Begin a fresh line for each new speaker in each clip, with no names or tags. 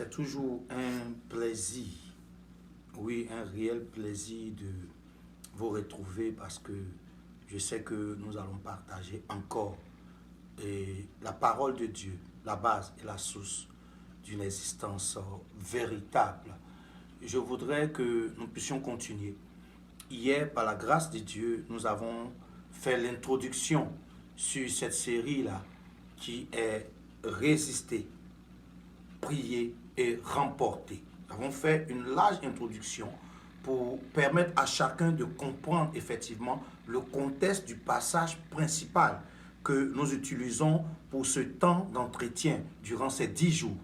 C'est toujours un plaisir, oui, un réel plaisir de vous retrouver parce que je sais que nous allons partager encore la parole de Dieu, la base et la source d'une existence véritable. Je voudrais que nous puissions continuer. Hier, par la grâce de Dieu, nous avons fait l'introduction sur cette série-là qui est résister, prier et remporter. Nous avons fait une large introduction pour permettre à chacun de comprendre effectivement le contexte du passage principal que nous utilisons pour ce temps d'entretien durant ces 10 jours.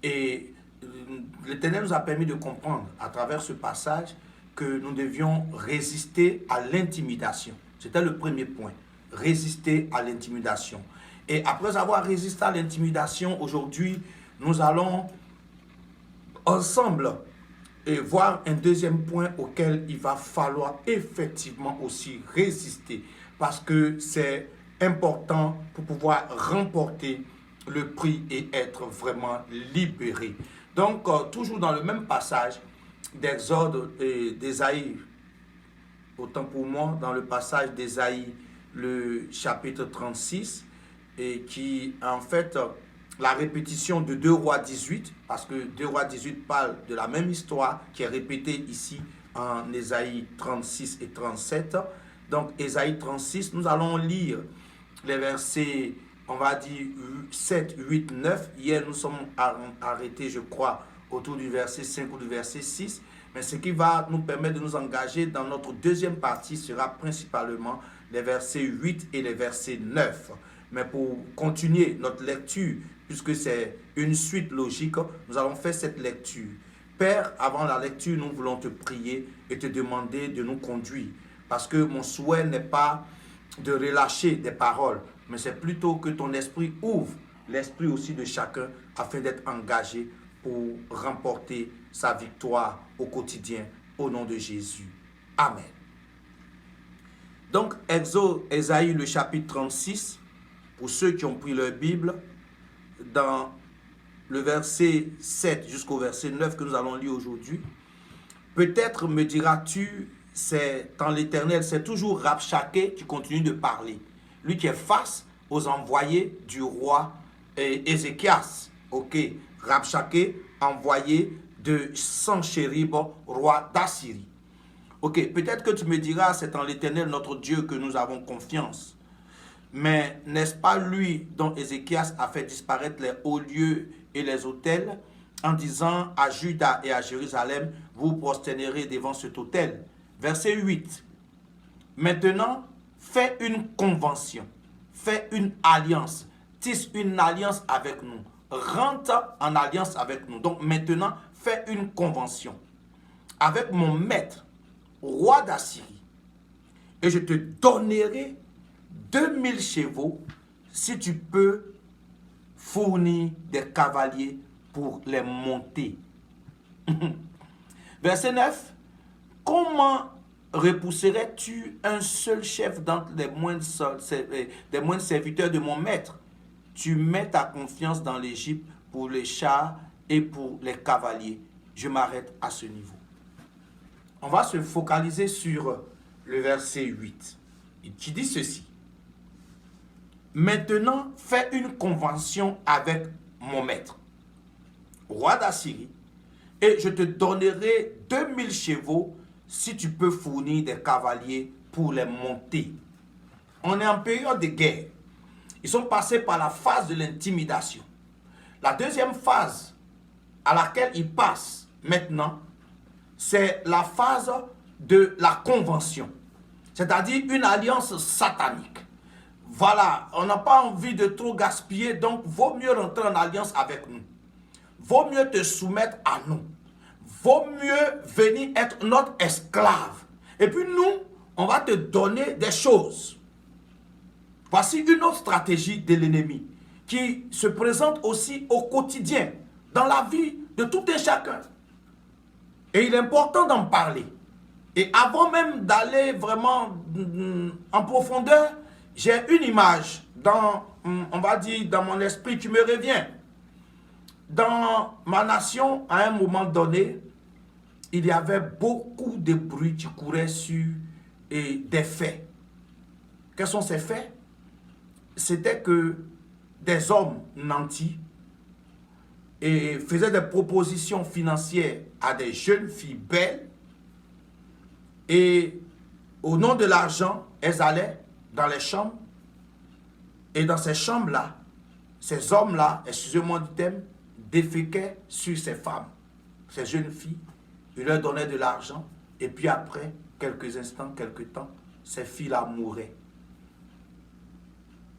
Et l'Éternel nous a permis de comprendre à travers ce passage que nous devions résister à l'intimidation. C'était le premier point, résister à l'intimidation. Et après avoir résisté à l'intimidation, aujourd'hui, nous allons ensemble voir un deuxième point auquel il va falloir effectivement aussi résister parce que c'est important pour pouvoir remporter le prix et être vraiment libéré. Donc, toujours dans le même passage d'Exode et d'Ésaïe, autant pour moi, dans le passage d'Ésaïe, le chapitre 36, et qui, en fait, la répétition de 2 Rois 18, parce que 2 Rois 18 parle de la même histoire qui est répétée ici en Ésaïe 36 et 37. Donc, Ésaïe 36, nous allons lire les versets, on va dire 7, 8, 9. Hier, nous sommes arrêtés, je crois, autour du verset 5 ou du verset 6. Mais ce qui va nous permettre de nous engager dans notre deuxième partie sera principalement les versets 8 et les versets 9. Mais pour continuer notre lecture, puisque c'est une suite logique, nous allons faire cette lecture. Père, avant la lecture, nous voulons te prier et te demander de nous conduire. Parce que mon souhait n'est pas de relâcher des paroles, mais c'est plutôt que ton esprit ouvre l'esprit aussi de chacun afin d'être engagé pour remporter sa victoire au quotidien au nom de Jésus. Amen. Donc, Ésaïe, le chapitre 36, pour ceux qui ont pris leur Bible, dans le verset 7 jusqu'au verset 9 que nous allons lire aujourd'hui, peut-être me diras-tu, c'est en l'Éternel, c'est toujours Rabshakeh qui continue de parler. Lui qui est face aux envoyés du roi Ézéchias. Ok, Rabshakeh, envoyé de Sanchérib, roi d'Assyrie. Ok, peut-être que tu me diras, c'est en l'Éternel notre Dieu que nous avons confiance. Mais n'est-ce pas lui dont Ézéchias a fait disparaître les hauts lieux et les autels en disant à Juda et à Jérusalem, vous prosternerez devant cet autel. Verset 8. Maintenant, fais une convention, fais une alliance, tisse une alliance avec nous, rentre en alliance avec nous. Donc maintenant, fais une convention avec mon maître, roi d'Assyrie, et je te donnerai 2000 chevaux si tu peux fournir des cavaliers pour les monter. Verset 9. Comment repousserais-tu un seul chef d'entre les moindres serviteurs de mon maître? Tu mets ta confiance dans l'Égypte pour les chars et pour les cavaliers. Je m'arrête à ce niveau. On va se focaliser sur le verset 8 qui dit ceci. Maintenant, fais une convention avec mon maître, roi d'Assyrie, et je te donnerai 2000 chevaux si tu peux fournir des cavaliers pour les monter. On est en période de guerre. Ils sont passés par la phase de l'intimidation. La deuxième phase à laquelle ils passent maintenant, c'est la phase de la convention, c'est-à-dire une alliance satanique. Voilà, on n'a pas envie de trop gaspiller, donc vaut mieux rentrer en alliance avec nous. Vaut mieux te soumettre à nous. Vaut mieux venir être notre esclave. Et puis nous, on va te donner des choses. Voici une autre stratégie de l'ennemi qui se présente aussi au quotidien, dans la vie de tout un chacun. Et il est important d'en parler. Et avant même d'aller vraiment en profondeur, j'ai une image dans, on va dire, dans mon esprit qui me revient. dans ma nation, à un moment donné, il y avait beaucoup de bruit qui courait sur des faits. Quels sont ces faits? C'était que des hommes nantis et faisaient des propositions financières à des jeunes filles belles et au nom de l'argent, elles allaient dans les chambres et dans ces chambres-là, ces hommes-là, excusez-moi du thème, déféquaient sur ces femmes, ces jeunes filles. Ils leur donnaient de l'argent et puis après, quelques instants, quelques temps, ces filles-là mouraient.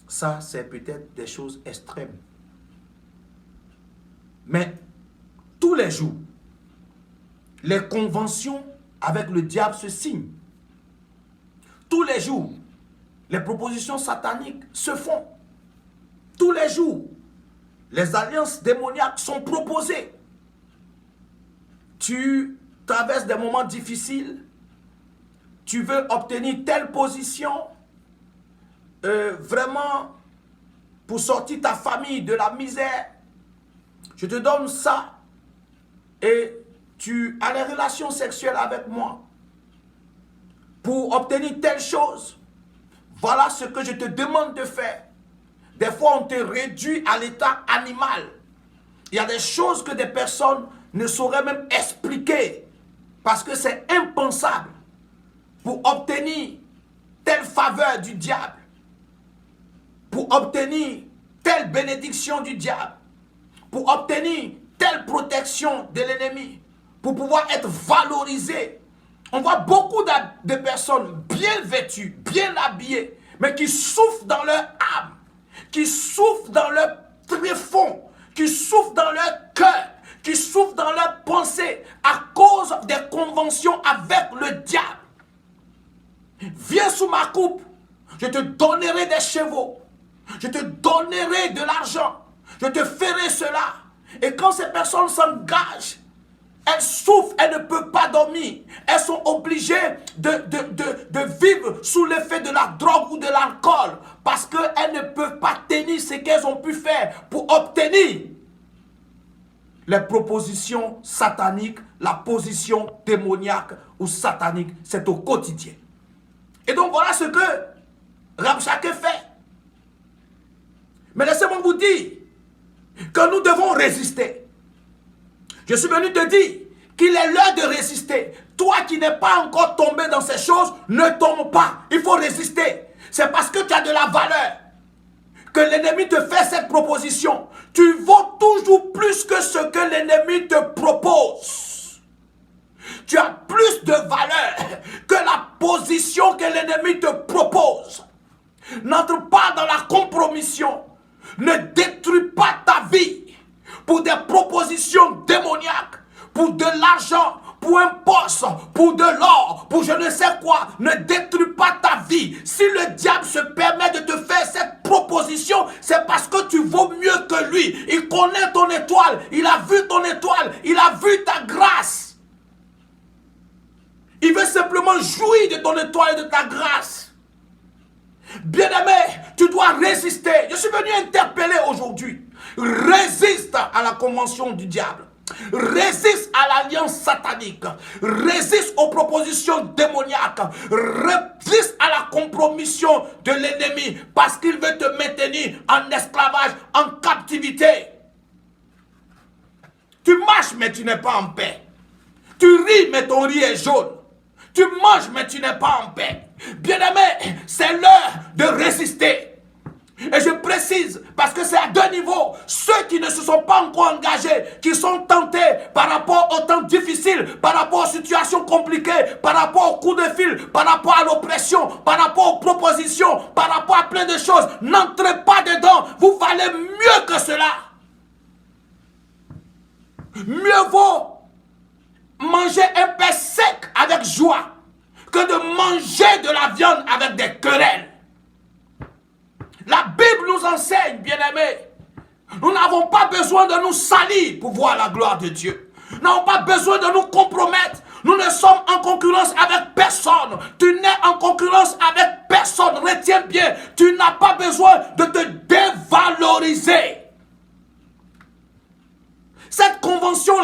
Ça, c'est peut-être des choses extrêmes. Mais tous les jours, les conventions avec le diable se signent. Tous les jours, les propositions sataniques se font. Tous les jours, les alliances démoniaques sont proposées. Tu traverses des moments difficiles. Tu veux obtenir telle position. Vraiment, pour sortir ta famille de la misère. Je te donne ça. Et tu as des relations sexuelles avec moi. Pour obtenir telle chose. Voilà ce que je te demande de faire. Des fois, on te réduit à l'état animal. Il y a des choses que des personnes ne sauraient même expliquer. Parce que c'est impensable. Pour obtenir telle faveur du diable. Pour obtenir telle bénédiction du diable. Pour obtenir telle protection de l'ennemi. Pour pouvoir être valorisé. On voit beaucoup de personnes bien vêtues, bien habillées, mais qui souffrent dans leur âme, qui souffrent dans leur tréfonds, qui souffrent dans leur cœur, qui souffrent dans leurs pensées à cause des conventions avec le diable. Viens sous ma coupe, je te donnerai des chevaux, je te donnerai de l'argent, je te ferai cela. Et quand ces personnes s'engagent, elles souffrent, elles ne peuvent pas dormir. Elles sont obligées de vivre sous l'effet de la drogue ou de l'alcool. Parce qu'elles ne peuvent pas tenir ce qu'elles ont pu faire pour obtenir les propositions sataniques, la position démoniaque ou satanique. C'est au quotidien. Et donc voilà ce que Rabshakeh fait. Mais laissez-moi vous dire que nous devons résister. Je suis venu te dire qu'il est l'heure de résister. Toi qui n'es pas encore tombé dans ces choses, ne tombe pas. Il faut résister. C'est parce que tu as de la valeur que l'ennemi te fait cette proposition. Tu vaux toujours plus que ce que l'ennemi te propose. Tu as plus de valeur que la position que l'ennemi te propose. N'entre pas dans la compromission. Ne détruis pas ta vie pour des propositions démoniaques, pour de l'argent, pour un poste, pour de l'or, pour je ne sais quoi. Ne détruis pas ta vie. Si le diable se permet de te faire cette proposition, c'est parce que tu vaux mieux que lui. Il connaît ton étoile, il a vu ton étoile, il a vu ta grâce. Il veut simplement jouir de ton étoile et de ta grâce. Bien-aimé, tu dois résister. Je suis venu interpeller aujourd'hui. Résiste à la convention du diable. Résiste à l'alliance satanique. Résiste aux propositions démoniaques. Résiste à la compromission de l'ennemi parce qu'il veut te maintenir en esclavage, en captivité. Tu marches mais tu n'es pas en paix. Tu ris mais ton riz est jaune. Tu manges mais tu n'es pas en paix. Bien-aimé, c'est l'heure de résister. Et je précise, parce que c'est à deux niveaux. Ceux qui ne se sont pas encore engagés, qui sont tentés par rapport aux temps difficiles, par rapport aux situations compliquées, par rapport aux coups de fil, par rapport à l'oppression, par rapport aux propositions, par rapport à plein de choses. N'entrez pas dedans, vous valez mieux que cela. Mieux vaut manger un pain sec avec joie que de manger de la viande avec des querelles. La Bible nous enseigne, bien-aimés, nous n'avons pas besoin de nous salir pour voir la gloire de Dieu. Nous n'avons pas besoin de nous compromettre. Nous ne sommes en concurrence avec personne. Tu n'es en concurrence avec personne. Retiens bien, tu n'as pas besoin de te dévaloriser.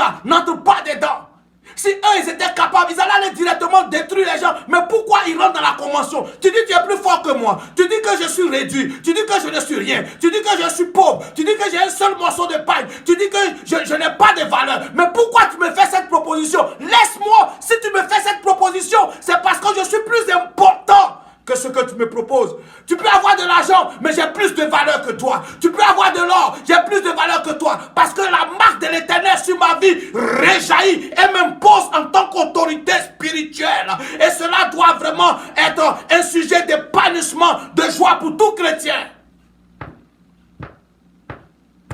là n'entrent pas dedans. Si eux, ils étaient capables, ils allaient aller directement détruire les gens. Mais pourquoi ils rentrent dans la convention? Tu dis que tu es plus fort que moi. Tu dis que je suis réduit. Tu dis que je ne suis rien. Tu dis que je suis pauvre. Tu dis que j'ai un seul morceau de pain. Tu dis que je n'ai pas de valeur. Mais pourquoi tu me fais cette proposition? Laisse-moi. Si tu me fais cette proposition, c'est parce que je suis plus important que ce que tu me proposes. Tu peux avoir de l'argent, mais j'ai plus de valeur que toi. Tu peux avoir de l'or, j'ai plus de valeur que toi. Parce que la marque de l'Éternel sur ma vie réjaillit et m'impose en tant qu'autorité spirituelle. Et cela doit vraiment être un sujet d'épanouissement, de joie pour tout chrétien.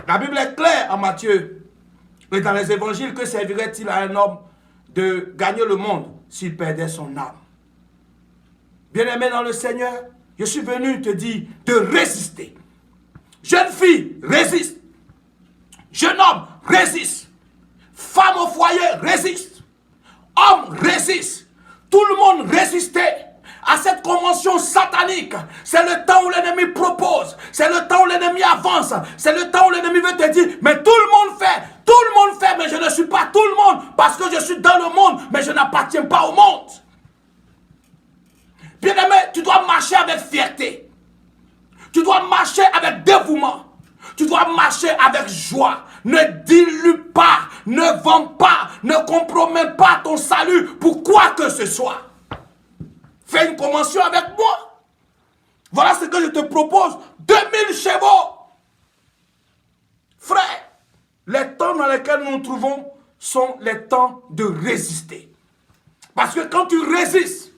La Bible est claire en Matthieu et dans les évangiles. Que servirait-il à un homme de gagner le monde s'il perdait son âme? Bien-aimé dans le Seigneur, je suis venu te dire de résister. Jeune fille, résiste. Jeune homme, résiste. Femme au foyer, résiste. Homme, résiste. Tout le monde résistait à cette convention satanique. C'est le temps où l'ennemi propose. C'est le temps où l'ennemi avance. C'est le temps où l'ennemi veut te dire, mais tout le monde fait. Tout le monde fait, mais je ne suis pas tout le monde. Parce que je suis dans le monde, mais je n'appartiens pas au monde. Bien-aimé, tu dois marcher avec fierté. Tu dois marcher avec dévouement. Tu dois marcher avec joie. Ne dilue pas, ne vends pas, ne compromets pas ton salut pour quoi que ce soit. Fais une convention avec moi. Voilà ce que je te propose. 2000 chevaux. Frère, les temps dans lesquels nous nous trouvons sont les temps de résister. Parce que quand tu résistes,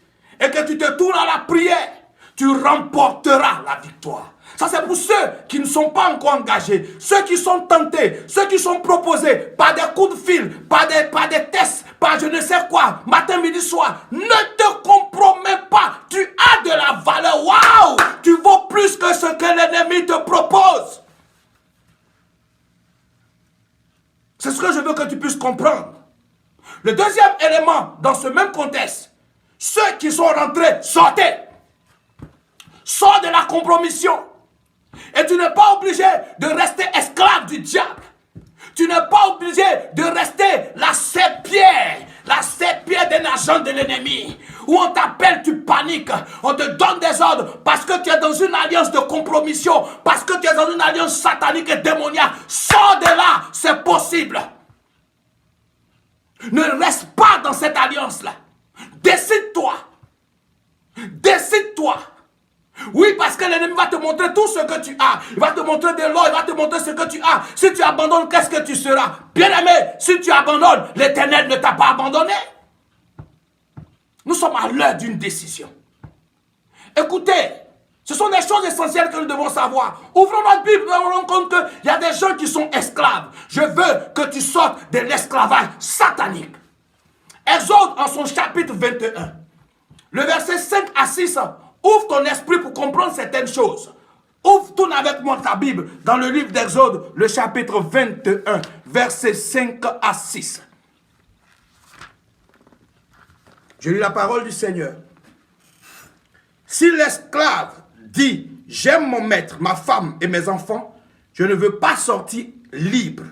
et que tu te tournes à la prière, tu remporteras la victoire. Ça, c'est pour ceux qui ne sont pas encore engagés, ceux qui sont tentés, ceux qui sont proposés par des coups de fil, par des tests, par je ne sais quoi, matin, midi, soir. Ne te compromets pas. Tu as de la valeur. Waouh! Tu vaux plus que ce que l'ennemi te propose. C'est ce que je veux que tu puisses comprendre. Le deuxième élément dans ce même contexte, ceux qui sont rentrés, sortez. Sors de la compromission. Et tu n'es pas obligé de rester esclave du diable. Tu n'es pas obligé de rester la serpillère d'un agent de l'ennemi. Où on t'appelle, tu paniques. On te donne des ordres parce que tu es dans une alliance de compromission. Parce que tu es dans une alliance satanique et démoniaque. Sors de là, c'est possible. Ne reste pas dans cette alliance-là. Décide-toi. Décide-toi. Oui, parce que l'ennemi va te montrer tout ce que tu as. Il va te montrer de l'or, il va te montrer ce que tu as. Si tu abandonnes, qu'est-ce que tu seras? Bien-aimé, si tu abandonnes, l'Éternel ne t'a pas abandonné. Nous sommes à l'heure d'une décision. Écoutez, ce sont des choses essentielles que nous devons savoir. Ouvrons notre Bible, nous nous rendons compte qu'il y a des gens qui sont esclaves. Je veux que tu sortes de l'esclavage satanique. Exode en son chapitre 21, le verset 5 à 6, ouvre ton esprit pour comprendre certaines choses. Tourne avec moi ta Bible dans le livre d'Exode, le chapitre 21, verset 5 à 6. Je lis la parole du Seigneur. Si l'esclave dit, j'aime mon maître, ma femme et mes enfants, je ne veux pas sortir libre.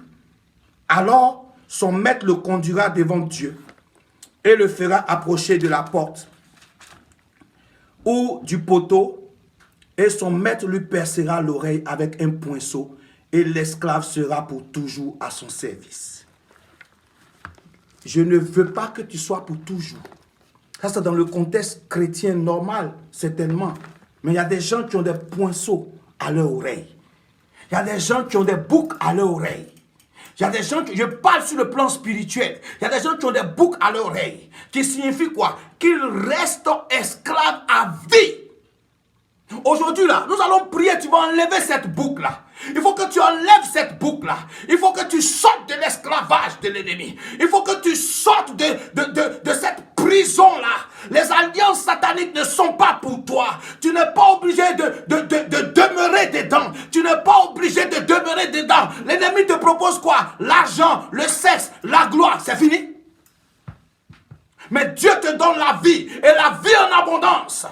Alors, son maître le conduira devant Dieu et le fera approcher de la porte ou du poteau, et son maître lui percera l'oreille avec un poinçon, et l'esclave sera pour toujours à son service. Je ne veux pas que tu sois pour toujours. Ça, c'est dans le contexte chrétien normal, certainement. Mais il y a des gens qui ont des poinçons à leur oreille. Il y a des gens qui ont des boucles à leur oreille. Il y a des gens qui, je parle sur le plan spirituel, il y a des gens qui ont des boucles à l'oreille, qui signifie quoi? Qu'ils restent esclaves à vie. Aujourd'hui là, nous allons prier, tu vas enlever cette boucle là. Il faut que tu enlèves cette boucle là. Il faut que tu sortes de l'esclavage de l'ennemi. Il faut que tu sortes de cette prison là. Les alliances sataniques ne sont pas pour toi. Tu n'es pas obligé de demeurer dedans. Tu n'es pas obligé de demeurer dedans. L'ennemi te propose quoi? L'argent, le sexe, la gloire. C'est fini. Mais Dieu te donne la vie et la vie en abondance.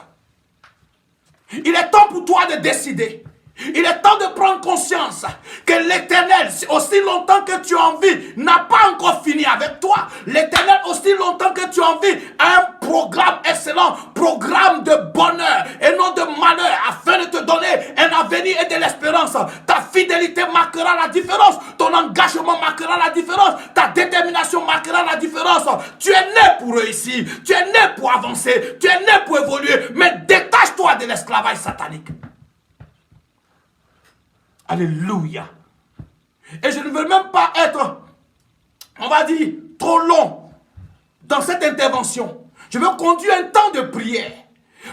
Il est temps pour toi de décider. Il est temps de prendre conscience que l'Éternel, aussi longtemps que tu en vis, n'a pas encore fini avec toi. L'Éternel, aussi longtemps que tu en vis, a un programme excellent, programme de bonheur et non de malheur, afin de te donner un avenir et de l'espérance. Ta fidélité marquera la différence, ton engagement marquera la différence, ta détermination marquera la différence. Tu es né pour réussir, tu es né pour avancer, tu es né pour évoluer, mais détache-toi de l'esclavage satanique. Alléluia. Et je ne veux même pas être, on va dire, trop long dans cette intervention. Je veux conduire un temps de prière.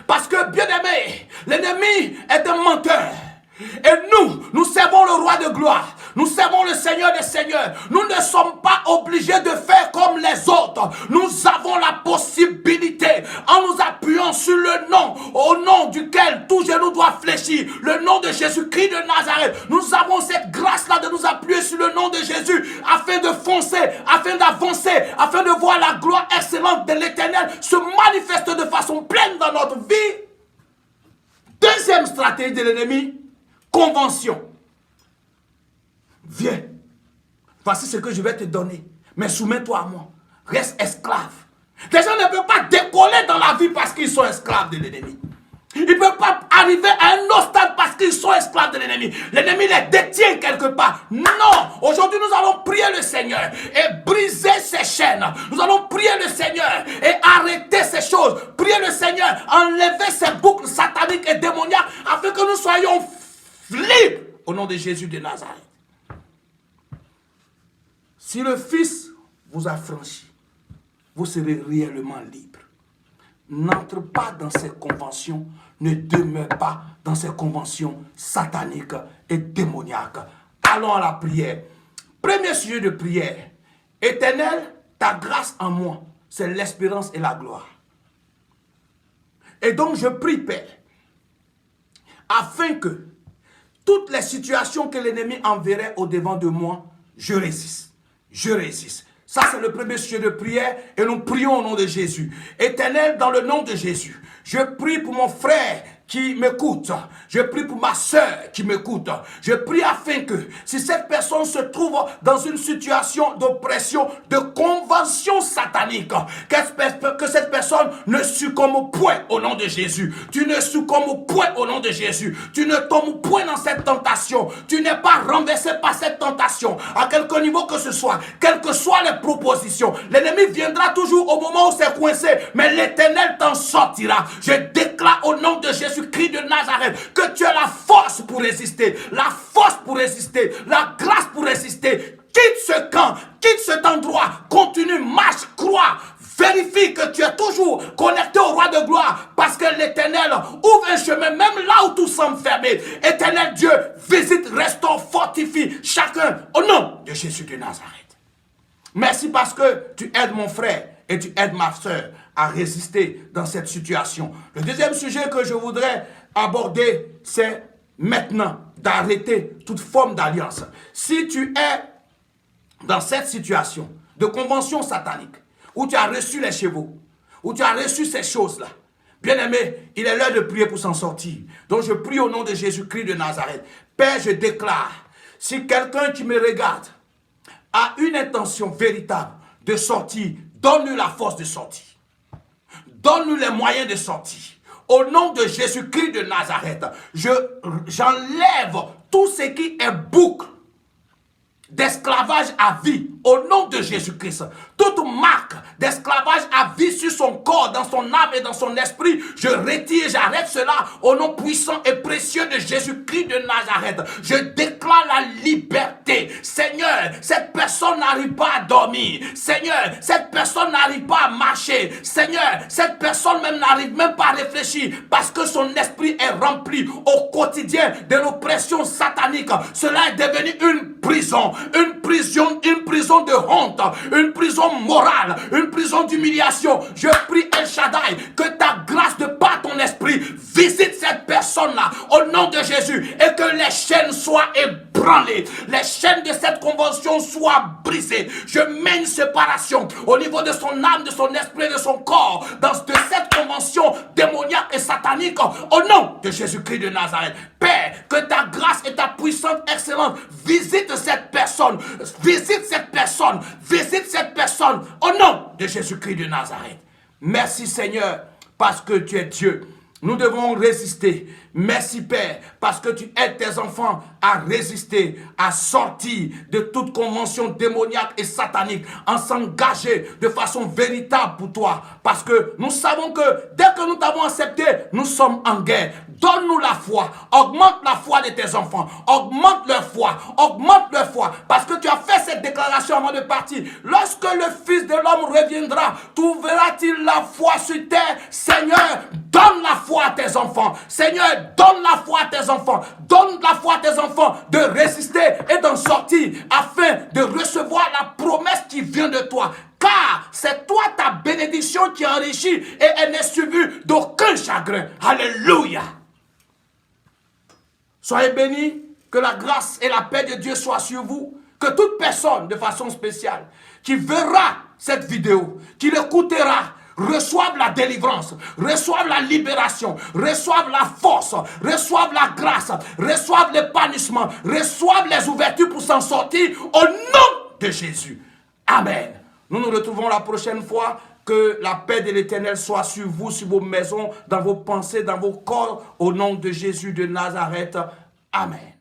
Parce que, bien aimé, l'ennemi est un menteur. Et nous servons le roi de gloire. Nous servons le Seigneur des Seigneurs. Nous ne sommes pas obligés de faire comme les autres. Nous avons la possibilité, en nous appuyant sur le nom, au nom duquel tout genou doit fléchir, le nom de Jésus-Christ de Nazareth. Nous avons cette grâce-là de nous appuyer sur le nom de Jésus afin de foncer, afin d'avancer, afin de voir la gloire excellente de l'Éternel se manifester de façon pleine dans notre vie. Deuxième stratégie de l'ennemi, convention. Viens, voici ce que je vais te donner, mais soumets-toi à moi, reste esclave. Les gens ne peuvent pas décoller dans la vie parce qu'ils sont esclaves de l'ennemi. Ils ne peuvent pas arriver à un autre stade parce qu'ils sont esclaves de l'ennemi. L'ennemi les détient quelque part. Non, aujourd'hui nous allons prier le Seigneur et briser ces chaînes. Nous allons prier le Seigneur et arrêter ces choses. Prier le Seigneur, enlever ces boucles sataniques et démoniaques afin que nous soyons libres au nom de Jésus de Nazareth. Si le Fils vous a franchi, vous serez réellement libre. N'entre pas dans ces conventions, ne demeure pas dans ces conventions sataniques et démoniaques. Allons à la prière. Premier sujet de prière. Éternel, ta grâce en moi, c'est l'espérance et la gloire. Et donc je prie, Père, afin que toutes les situations que l'ennemi enverrait au-devant de moi, je résiste. Je résiste. Ça, c'est le premier sujet de prière et nous prions au nom de Jésus. Éternel, dans le nom de Jésus, je prie pour mon frère qui m'écoute. Je prie pour ma soeur qui m'écoute. Je prie afin que si cette personne se trouve dans une situation d'oppression, de convention satanique, que cette personne ne succombe point au nom de Jésus. Tu ne succombes point au nom de Jésus. Tu ne tombes point dans cette tentation. Tu n'es pas renversé par cette tentation. À quelque niveau que ce soit, quelles que soient les propositions, l'ennemi viendra toujours au moment où c'est coincé, mais l'Éternel t'en sortira. Je déclare au nom de Jésus Christ de Nazareth que tu as la force pour résister, la force pour résister, la grâce pour résister. Quitte ce camp, quitte cet endroit, continue, marche, crois, vérifie que tu es toujours connecté au roi de gloire parce que l'Éternel ouvre un chemin même là où tout semble fermé. Éternel Dieu, visite, restaure, fortifie chacun au nom de Jésus de Nazareth. Merci parce que tu aides mon frère et tu aides ma soeur à résister dans cette situation. Le deuxième sujet que je voudrais aborder, c'est maintenant d'arrêter toute forme d'alliance. Si tu es dans cette situation de convention satanique, où tu as reçu les chevaux, où tu as reçu ces choses-là, bien aimé, il est l'heure de prier pour s'en sortir. Donc je prie au nom de Jésus-Christ de Nazareth. Père, je déclare, si quelqu'un qui me regarde a une intention véritable de sortir, donne-lui la force de sortir. Donne-nous les moyens de sortir. Au nom de Jésus-Christ de Nazareth, j'enlève tout ce qui est boucle d'esclavage à vie au nom de Jésus-Christ. Toute marque d'esclavage à vie sur son corps, dans son âme et dans son esprit, je retire, j'arrête cela au nom puissant et précieux de Jésus-Christ de Nazareth. Je déclare la liberté. Seigneur, cette personne n'arrive pas à dormir. Seigneur, cette personne n'arrive pas à marcher. Seigneur, cette personne même n'arrive même pas à réfléchir parce que son esprit est rempli au quotidien de l'oppression satanique. Cela est devenu une prison de honte, une prison morale, une prison d'humiliation. Je prie El Shaddai que ta grâce de par ton esprit visite cette personne-là au nom de Jésus et que les chaînes soient ébranlées, les chaînes de cette convention soient brisées. Je mets une séparation au niveau de son âme, de son esprit, de son corps, de cette convention démoniaque et satanique au nom de Jésus-Christ de Nazareth. Père, que ta grâce et ta puissante excellence visite cette personne. Visite cette personne. Visite cette personne. Au nom de Jésus-Christ de Nazareth. Merci Seigneur, parce que tu es Dieu. Nous devons résister. Merci Père, parce que tu aides tes enfants à résister, à sortir de toute convention démoniaque et satanique, en s'engager de façon véritable pour toi. Parce que nous savons que dès que nous t'avons accepté, nous sommes en guerre. Donne-nous la foi, augmente la foi de tes enfants, augmente leur foi, parce que tu as fait cette déclaration avant de partir. Lorsque le Fils de l'homme reviendra, trouveras-t-il la foi sur terre? Seigneur, donne la foi à tes enfants. Seigneur, donne la foi à tes enfants. Donne la foi à tes enfants de résister et d'en sortir afin de recevoir la promesse qui vient de toi. Car c'est toi ta bénédiction qui enrichit et elle n'est suivie d'aucun chagrin. Alléluia. Soyez bénis, que la grâce et la paix de Dieu soient sur vous. Que toute personne de façon spéciale qui verra cette vidéo, qui l'écoutera, reçoivent la délivrance, reçoivent la libération, reçoivent la force, reçoivent la grâce, reçoivent l'épanouissement, reçoivent les ouvertures pour s'en sortir au nom de Jésus. Amen. Nous nous retrouvons la prochaine fois. Que la paix de l'Éternel soit sur vous, sur vos maisons, dans vos pensées, dans vos corps, au nom de Jésus de Nazareth. Amen.